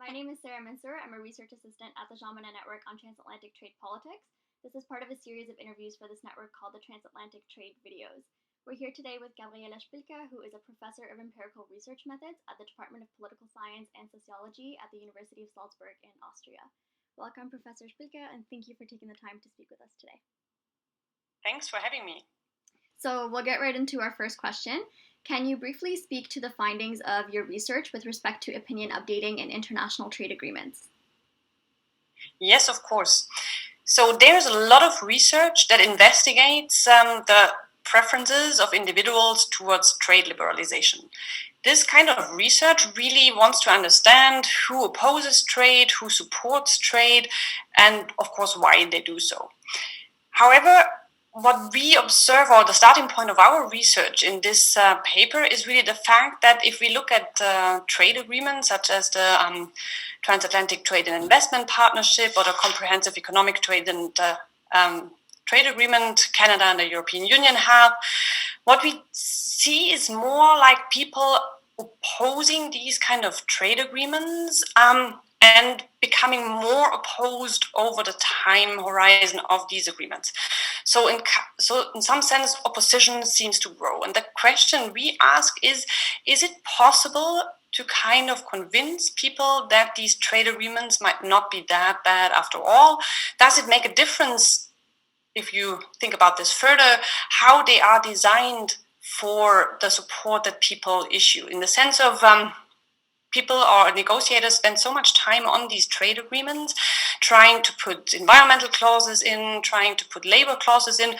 My name is Sarah Mincer. I'm a research assistant at the Jean Monnet Network on Transatlantic Trade Politics. This is part of a series of interviews for this network called the Transatlantic Trade Videos. We're here today with Gabriele Spilker, who is a professor of empirical research methods at the Department of Political Science and Sociology at the University of Salzburg in Austria. Welcome, Professor Spilker, and thank you for taking the time to speak with us today. Thanks for having me. So we'll get right into our first question. Can you briefly speak to the findings of your research with respect to opinion updating in international trade agreements? Yes, of course. So there's a lot of research that investigates the preferences of individuals towards trade liberalization. This kind of research really wants to understand who opposes trade, who supports trade, and of course why they do so. However, what we observe, or the starting point of our research in this paper, is really the fact that if we look at trade agreements such as the Transatlantic Trade and Investment Partnership or the Comprehensive Economic Trade and Trade Agreement Canada and the European Union have, what we see is more like people opposing these kind of trade agreements and becoming more opposed over the time horizon of these agreements. So in some sense, opposition seems to grow. And the question we ask is it possible to kind of convince people that these trade agreements might not be that bad after all? Does it make a difference, if you think about this further, how they are designed for the support that people issue? In the sense of people or negotiators spend so much time on these trade agreements, trying to put environmental clauses in, trying to put labor clauses in.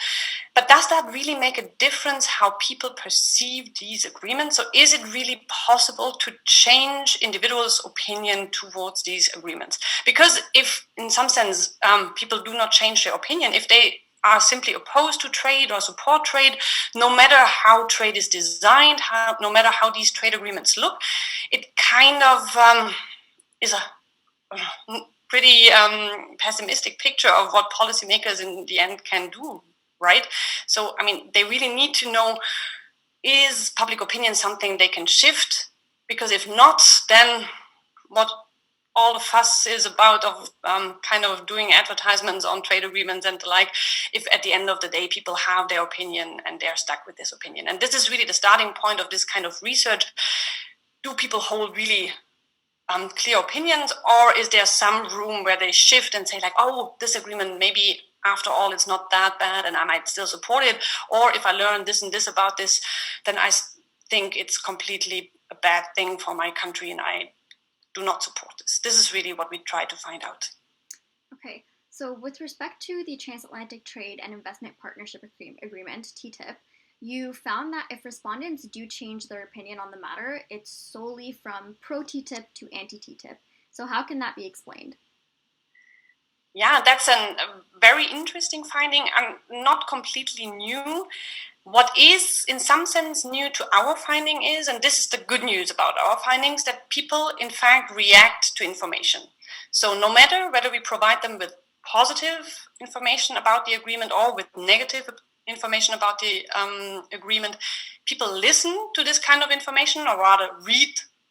But does that really make a difference how people perceive these agreements? So is it really possible to change individuals' opinion towards these agreements? Because if, in some sense, people do not change their opinion, if they are simply opposed to trade or support trade, no matter how trade is designed, no matter how these trade agreements look, it kind of is a pretty pessimistic picture of what policymakers in the end can do, right? So, I mean, they really need to know, is public opinion something they can shift? Because if not, then what all the fuss is about of kind of doing advertisements on trade agreements and the like, if at the end of the day people have their opinion and they're stuck with this opinion. And this is really the starting point of this kind of research. Do people hold really clear opinions, or is there some room where they shift and say like, oh, this agreement maybe after all it's not that bad and I might still support it, or if I learn this and this about this, then I think it's completely a bad thing for my country and I do not support this. This is really what we try to find out. Okay, so with respect to the Transatlantic Trade and Investment Partnership Agreement, TTIP, you found that if respondents do change their opinion on the matter, it's solely from pro-TTIP to anti-TTIP. So how can that be explained? Yeah, that's a very interesting finding and not completely new. What is, in some sense, new to our finding is, and this is the good news about our findings, that people, in fact, react to information. So no matter whether we provide them with positive information about the agreement or with negative information about the agreement, people listen to this kind of information, or rather read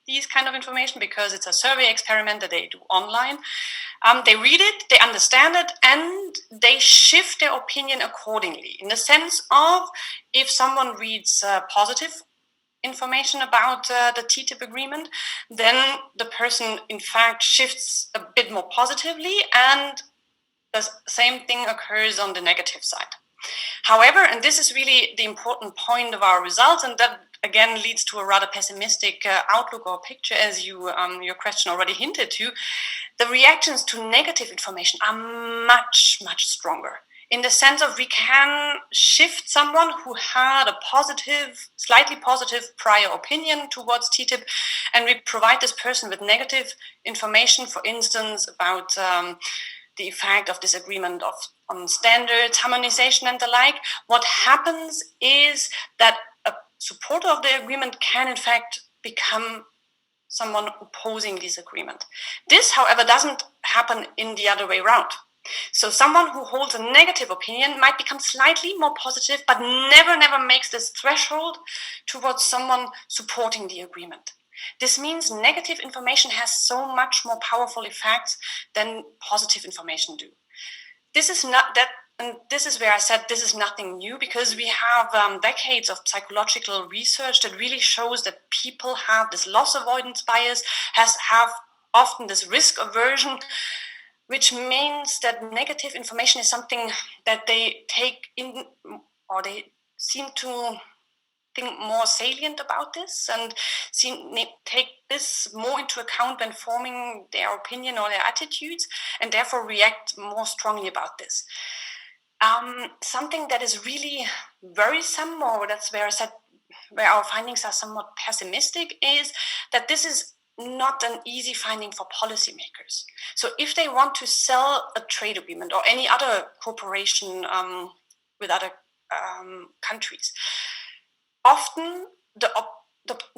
these kind of information, because it's a survey experiment that they do online. They read it, they understand it, and they shift their opinion accordingly. In the sense of, if someone reads positive information about the TTIP agreement, then the person in fact shifts a bit more positively, and the same thing occurs on the negative side. However, and this is really the important point of our results, and that again leads to a rather pessimistic outlook or picture, as your question already hinted to, the reactions to negative information are much, much stronger. In the sense of, we can shift someone who had a positive, slightly positive prior opinion towards TTIP, and we provide this person with negative information, for instance, about the effect of this agreement on standards, harmonization, and the like. What happens is that a supporter of the agreement can, in fact, become someone opposing this agreement. This, however, doesn't happen in the other way around. So someone who holds a negative opinion might become slightly more positive, but never makes this threshold towards someone supporting the agreement. This means negative information has so much more powerful effects than positive information do. This is not that, and this is where I said this is nothing new, because we have decades of psychological research that really shows that people have this loss avoidance bias, have often this risk aversion, which means that negative information is something that they take in, or they seem to think more salient about this and take this more into account when forming their opinion or their attitudes, and therefore react more strongly about this. Something that is really worrisome, or that's where I said where our findings are somewhat pessimistic, is that this is not an easy finding for policymakers. So if they want to sell a trade agreement or any other cooperation with other countries, often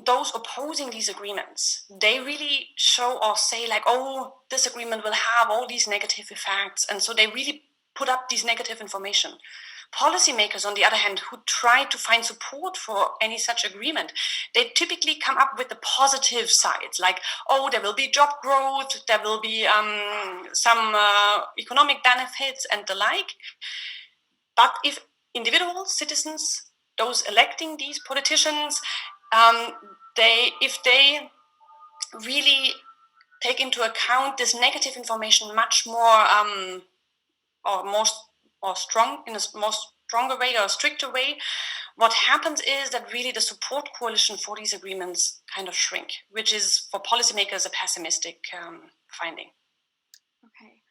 those opposing these agreements, they really show or say like, oh, this agreement will have all these negative effects. And so they really put up these negative information. Policymakers, on the other hand, who try to find support for any such agreement, they typically come up with the positive sides, like, oh, there will be job growth, there will be some economic benefits and the like. But if individual citizens, those electing these politicians, if they really take into account this negative information much more or strong in a more stronger way or a stricter way, what happens is that really the support coalition for these agreements kind of shrink, which is for policymakers a pessimistic finding. Okay.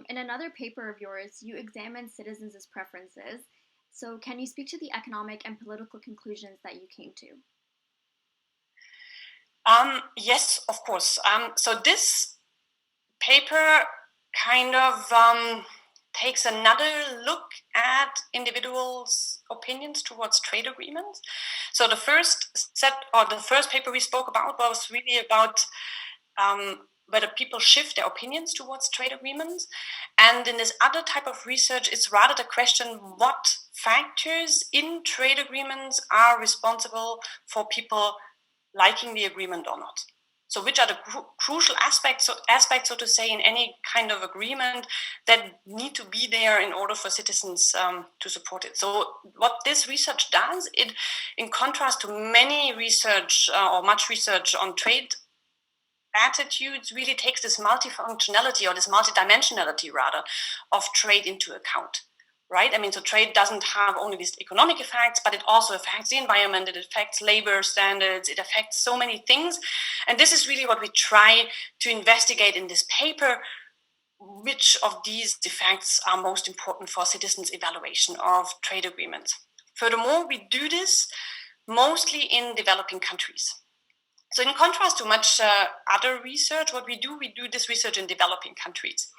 In another paper of yours, you examined citizens' preferences. So can you speak to the economic and political conclusions that you came to? Yes, of course. So this paper kind of takes another look at individuals' opinions towards trade agreements. So the first paper we spoke about was really about whether people shift their opinions towards trade agreements. And in this other type of research, it's rather the question what factors in trade agreements are responsible for people liking the agreement or not. So which are the crucial aspects, so to say, in any kind of agreement that need to be there in order for citizens to support it. So what this research does, it, in contrast to many research or much research on trade attitudes, really takes this multifunctionality or this multidimensionality rather of trade into account. Right? I mean, so trade doesn't have only these economic effects, but it also affects the environment, it affects labor standards, it affects so many things. And this is really what we try to investigate in this paper, which of these effects are most important for citizens' evaluation of trade agreements. Furthermore, we do this mostly in developing countries. So in contrast to much other research, what we do this research in developing countries,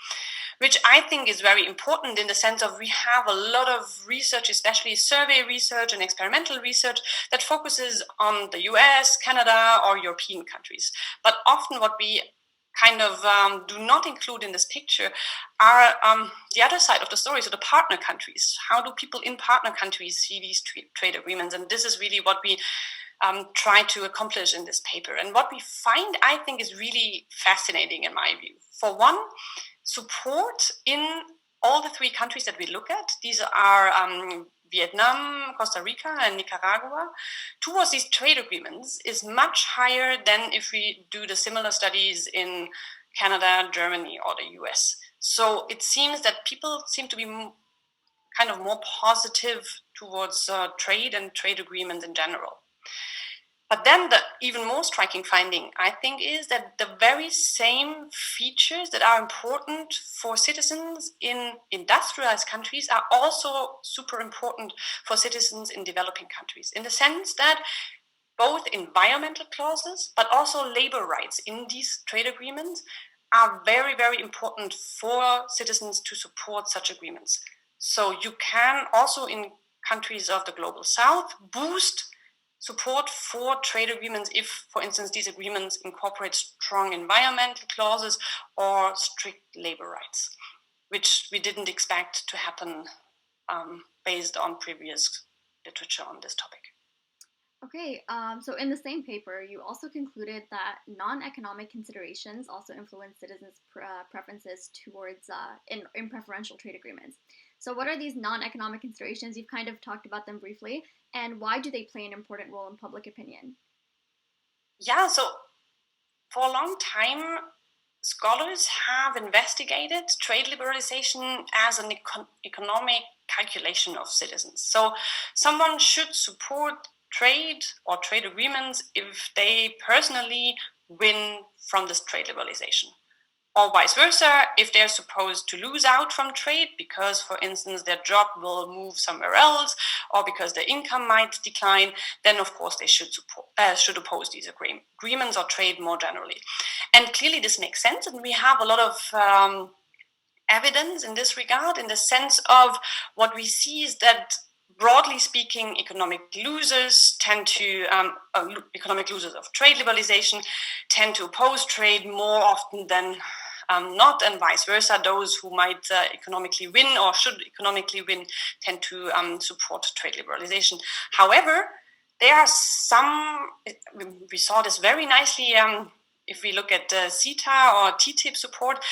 which I think is very important in the sense of we have a lot of research, especially survey research and experimental research, that focuses on the US, Canada, or European countries. But often what we kind of do not include in this picture are the other side of the story, so the partner countries. How do people in partner countries see these trade agreements? And this is really what we try to accomplish in this paper. And what we find, I think, is really fascinating in my view. For one, support in all the three countries that we look at, these are Vietnam, Costa Rica, and Nicaragua, towards these trade agreements is much higher than if we do the similar studies in Canada, Germany, or the US. So it seems that people seem to be kind of more positive towards trade and trade agreements in general. But then the even more striking finding, I think, is that the very same features that are important for citizens in industrialized countries are also super important for citizens in developing countries, in the sense that both environmental clauses, but also labor rights in these trade agreements are very, very important for citizens to support such agreements. So you can also, in countries of the global south, boost support for trade agreements if, for instance, these agreements incorporate strong environmental clauses or strict labor rights, which we didn't expect to happen based on previous literature on this topic. Okay, so in the same paper, you also concluded that non-economic considerations also influence citizens' preferences towards in preferential trade agreements. So, what are these non-economic considerations? You've kind of talked about them briefly, and why do they play an important role in public opinion? Yeah, so for a long time, scholars have investigated trade liberalization as an economic calculation of citizens. So someone should support trade or trade agreements if they personally win from this trade liberalization. Or vice versa, if they're supposed to lose out from trade because, for instance, their job will move somewhere else, or because their income might decline, then of course they should oppose these agreements or trade more generally. And clearly, this makes sense, and we have a lot of evidence in this regard, in the sense of what we see is that, broadly speaking, economic losers economic losers of trade liberalization tend to oppose trade more often than not, and vice versa. Those who might economically win or should economically win tend to support trade liberalization. However, there are some, we saw this very nicely if we look at CETA or TTIP support,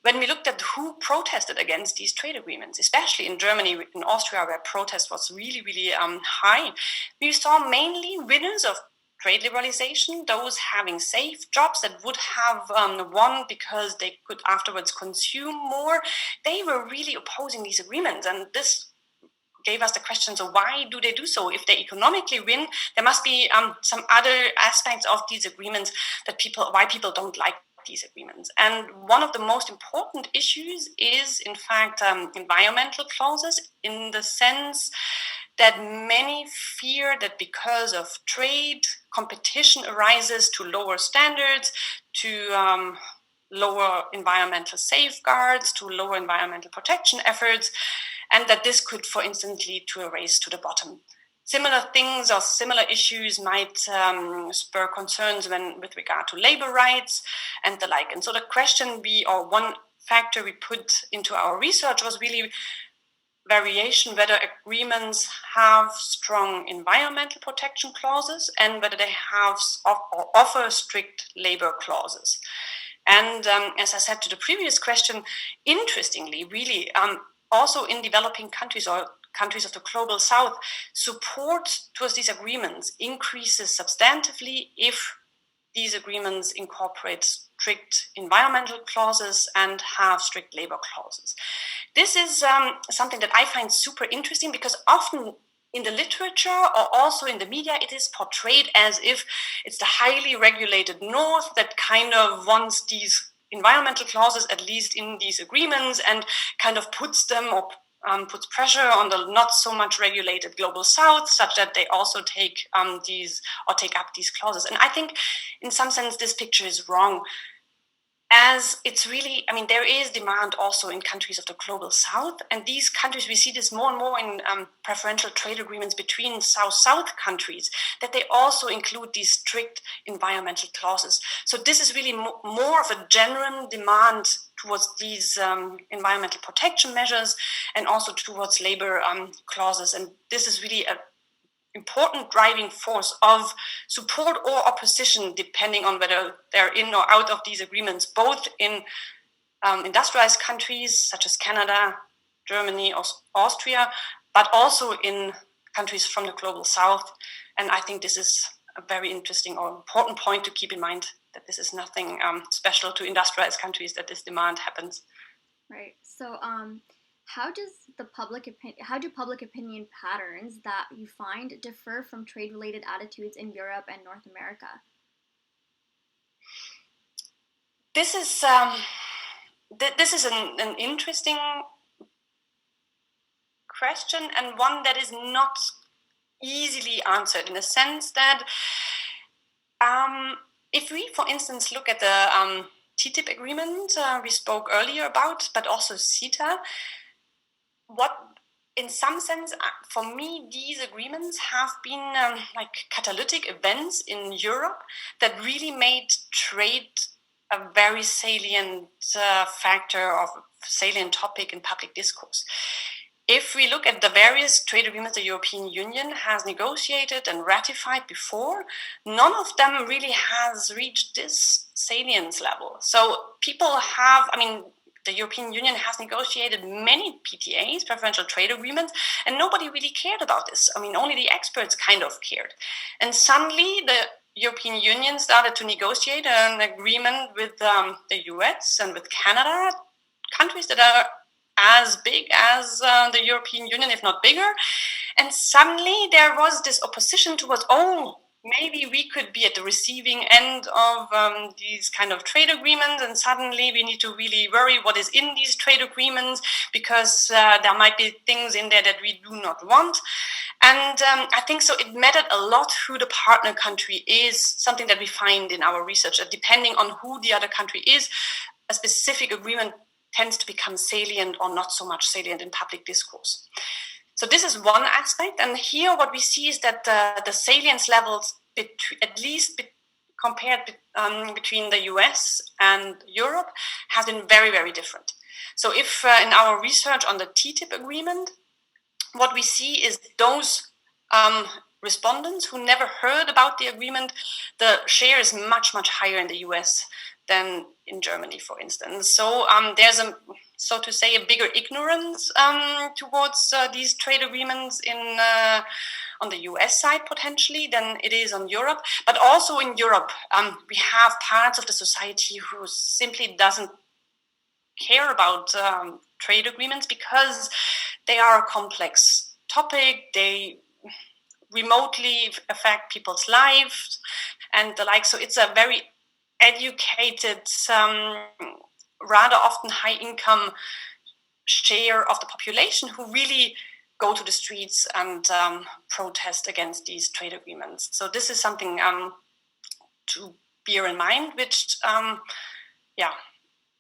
when we looked at who protested against these trade agreements, especially in Germany, in Austria, where protest was really, really high, we saw mainly winners of trade liberalization, those having safe jobs that would have won because they could afterwards consume more. They were really opposing these agreements, and this gave us the question, so why do they do so? If they economically win, there must be some other aspects of these agreements why people don't like these agreements. And one of the most important issues is, in fact, environmental clauses, in the sense that many fear that because of trade, competition arises to lower standards, to lower environmental safeguards, to lower environmental protection efforts, and that this could, for instance, lead to a race to the bottom. Similar things or similar issues might spur concerns with regard to labor rights and the like. And so the question one factor we put into our research was really variation, whether agreements have strong environmental protection clauses and whether they have or offer strict labor clauses. And as I said to the previous question, interestingly, really, also in developing countries or countries of the global south, support towards these agreements increases substantively if these agreements incorporate strict environmental clauses and have strict labor clauses. This is something that I find super interesting, because often in the literature or also in the media, it is portrayed as if it's the highly regulated North that kind of wants these environmental clauses, at least in these agreements, and kind of puts them or puts pressure on the not so much regulated global South, such that they also take up these clauses. And I think, in some sense, this picture is wrong. As it's really, there is demand also in countries of the global South, and these countries, we see this more and more in preferential trade agreements between South-South countries, that they also include these strict environmental clauses. So this is really more of a genuine demand towards these environmental protection measures, and also towards labor clauses. And this is really an important driving force of support or opposition, depending on whether they're in or out of these agreements, both in industrialized countries such as Canada, Germany, or Austria, but also in countries from the global South. And I think this is a very interesting or important point to keep in mind, that this is nothing special to industrialized countries, that this demand happens. Right. So, how do public opinion patterns that you find differ from trade-related attitudes in Europe and North America? This is an interesting question, and one that is not easily answered, in the sense that if we, for instance, look at the TTIP agreement we spoke earlier about, but also CETA, in some sense, for me, these agreements have been like catalytic events in Europe that really made trade a very salient factor, or salient topic in public discourse. if we look at the various trade agreements the European Union has negotiated and ratified before, none of them really has reached this salience level. So people have, the European Union has negotiated many PTAs, preferential trade agreements, and nobody really cared about this. Only the experts kind of cared. And suddenly the European Union started to negotiate an agreement with the US and with Canada, countries that are as big as the European Union, if not bigger. And suddenly there was this opposition towards, maybe we could be at the receiving end of these kind of trade agreements, and suddenly we need to really worry what is in these trade agreements, because there might be things in there that we do not want. And I think so it mattered a lot who the partner country is, something that we find in our research, that depending on who the other country is, a specific agreement tends to become salient or not so much salient in public discourse. So this is one aspect. And here what we see is that the salience levels, at least compared between the US and Europe, has been very, very different. So if in our research on the TTIP agreement, what we see is those respondents who never heard about the agreement, the share is much, much higher in the US than in Germany, for instance. So there's so to say, a bigger ignorance towards these trade agreements on the US side potentially than it is on Europe. But also in Europe, we have parts of the society who simply doesn't care about trade agreements because they are a complex topic. They remotely affect people's lives and the like. So it's a very educated, rather often high income share of the population who really go to the streets and protest against these trade agreements. So this is something to bear in mind, which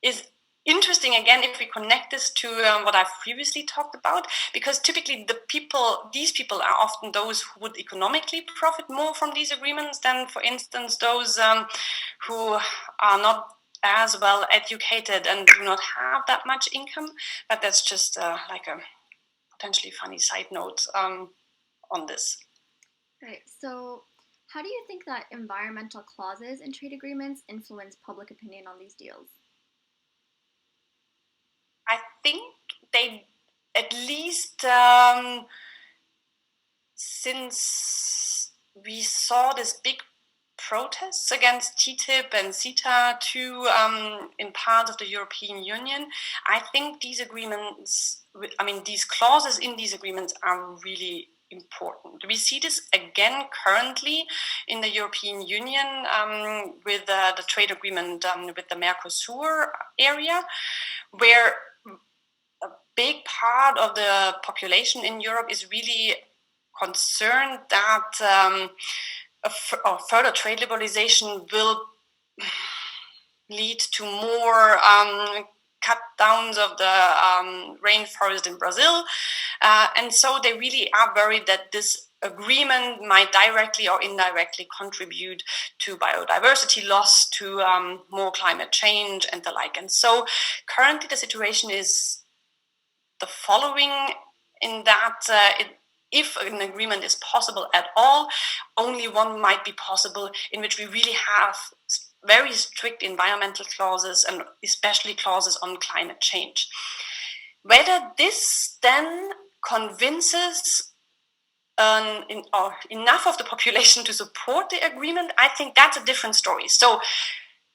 is interesting again if we connect this to what I've previously talked about, because typically these people are often those who would economically profit more from these agreements than, for instance, those who are not as well educated and do not have that much income. But that's just like a potentially funny side note on this. Right. So how do you think that environmental clauses in trade agreements influence public opinion on these deals? I think they, at least since we saw this big protests against TTIP and CETA too in parts of the European Union, I think these agreements, these clauses in these agreements are really important. We see this again currently in the European Union with the trade agreement with the Mercosur area, where a big part of the population in Europe is really concerned that further trade liberalization will lead to more cut downs of the rainforest in Brazil. And so they really are worried that this agreement might directly or indirectly contribute to biodiversity loss, to more climate change and the like. And so currently the situation is the following, in that if an agreement is possible at all, only one might be possible in which we really have very strict environmental clauses and especially clauses on climate change. Whether this then convinces enough of the population to support the agreement, I think that's a different story. So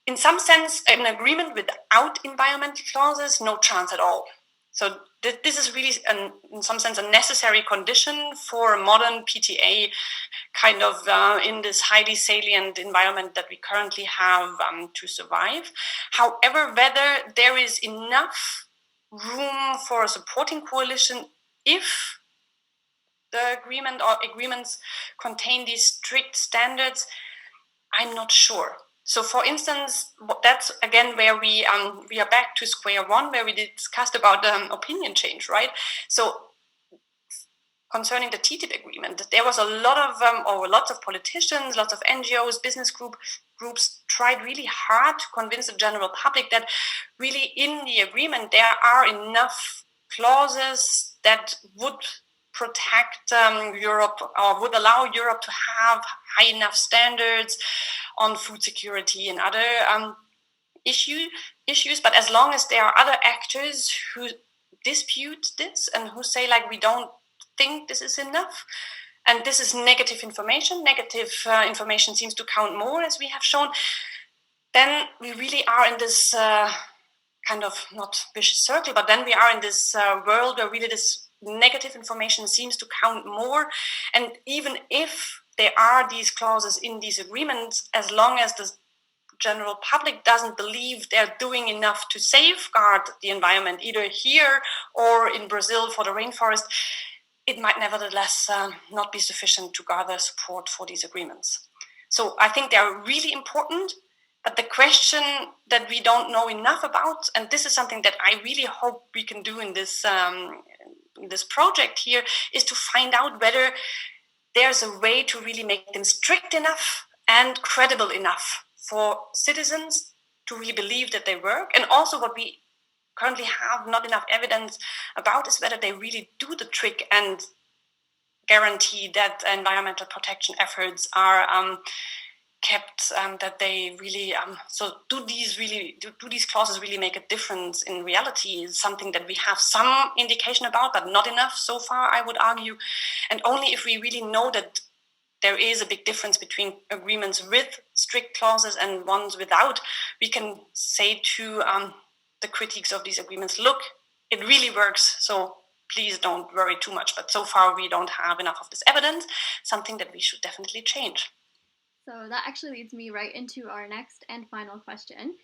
in some sense, an agreement without environmental clauses, no chance at all. So this is really, in some sense, a necessary condition for a modern PTA kind of in this highly salient environment that we currently have to survive. However, whether there is enough room for a supporting coalition if the agreement or agreements contain these strict standards, I'm not sure. So, for instance, that's again where we are back to square one, where we discussed about opinion change, right? So, concerning the TTIP agreement, there was a lot of lots of politicians, lots of NGOs, business groups tried really hard to convince the general public that really in the agreement there are enough clauses that would protect Europe or would allow Europe to have high enough standards on food security and other issues. But as long as there are other actors who dispute this and who say, like, we don't think this is enough, and this is negative information, information seems to count more, as we have shown, then we really are in this kind of not vicious circle, but then we are in this world where really this negative information seems to count more. And even if there are these clauses in these agreements, as long as the general public doesn't believe they're doing enough to safeguard the environment, either here or in Brazil for the rainforest, it might nevertheless not be sufficient to gather support for these agreements. So I think they are really important, but the question that we don't know enough about, and this is something that I really hope we can do in this project here, is to find out whether there's a way to really make them strict enough and credible enough for citizens to really believe that they work. And also what we currently have not enough evidence about is whether they really do the trick and guarantee that environmental protection efforts are kept, that they really so do these clauses really make a difference in reality? Is something that we have some indication about, but not enough so far, I would argue. And only if we really know that there is a big difference between agreements with strict clauses and ones without, we can say to the critiques of these agreements, look, it really works, so please don't worry too much. But so far we don't have enough of this evidence, something that we should definitely change. So that actually leads me right into our next and final question.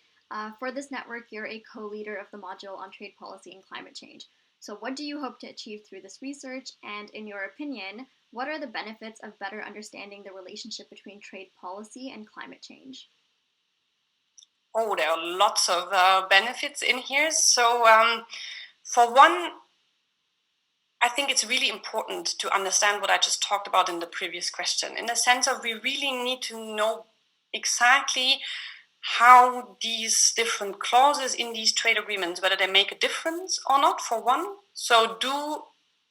For this network, you're a co-leader of the module on trade policy and climate change. So what do you hope to achieve through this research? And in your opinion, what are the benefits of better understanding the relationship between trade policy and climate change? Oh, there are lots of benefits in here. So for one, I think it's really important to understand what I just talked about in the previous question, in the sense of we really need to know exactly how these different clauses in these trade agreements, whether they make a difference or not, for one. So do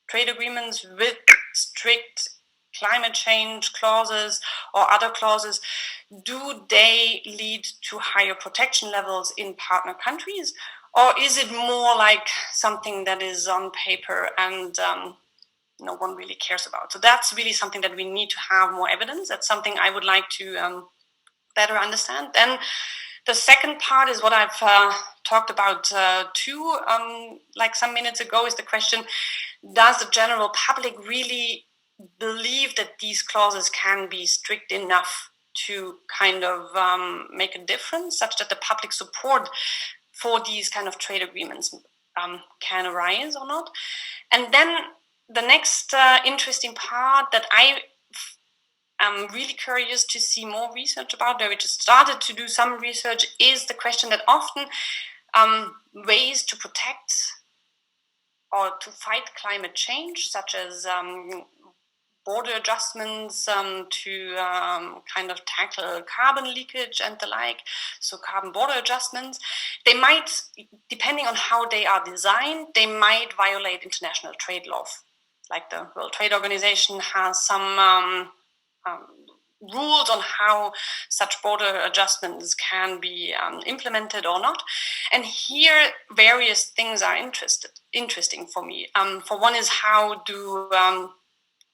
trade agreements with strict climate change clauses or other clauses, do they lead to higher protection levels in partner countries? Or is it more like something that is on paper and no one really cares about? So that's really something that we need to have more evidence. That's something I would like to better understand. Then the second part is what I've talked about too, like some minutes ago, is the question, does the general public really believe that these clauses can be strict enough to kind of make a difference, such that the public support for these kind of trade agreements can arise or not? And then the next interesting part that I'm really curious to see more research about, where we just started to do some research, is the question that often ways to protect or to fight climate change, such as border adjustments to kind of tackle carbon leakage and the like, so carbon border adjustments, they might, depending on how they are designed, they might violate international trade law. Like the World Trade Organization has some rules on how such border adjustments can be implemented or not. And here, various things are interesting for me. For one is, how do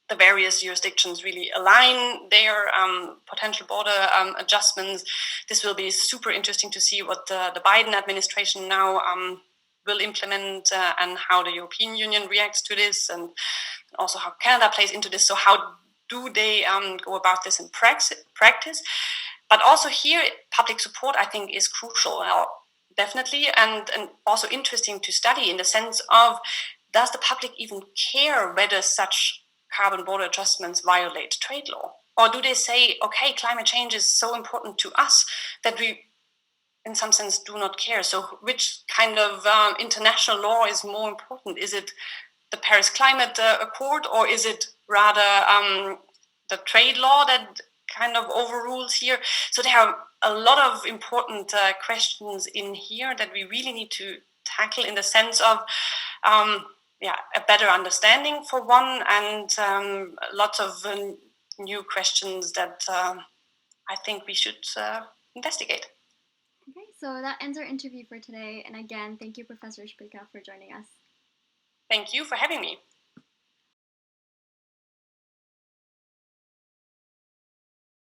the various jurisdictions really align their potential border adjustments? This will be super interesting to see what the Biden administration now will implement and how the European Union reacts to this, and also how Canada plays into this. So how do they go about this in practice? But also here, public support, I think, is crucial, definitely, and also interesting to study, in the sense of, does the public even care whether such carbon border adjustments violate trade law? Or do they say, okay, climate change is so important to us that we, in some sense, do not care? So which kind of international law is more important? Is it the Paris Climate Accord, or is it rather the trade law that kind of overrules here? So there are a lot of important questions in here that we really need to tackle, in the sense of a better understanding for one, and lots of new questions that I think we should investigate. Okay, so that ends our interview for today. And again, thank you, Professor Spilker, for joining us. Thank you for having me.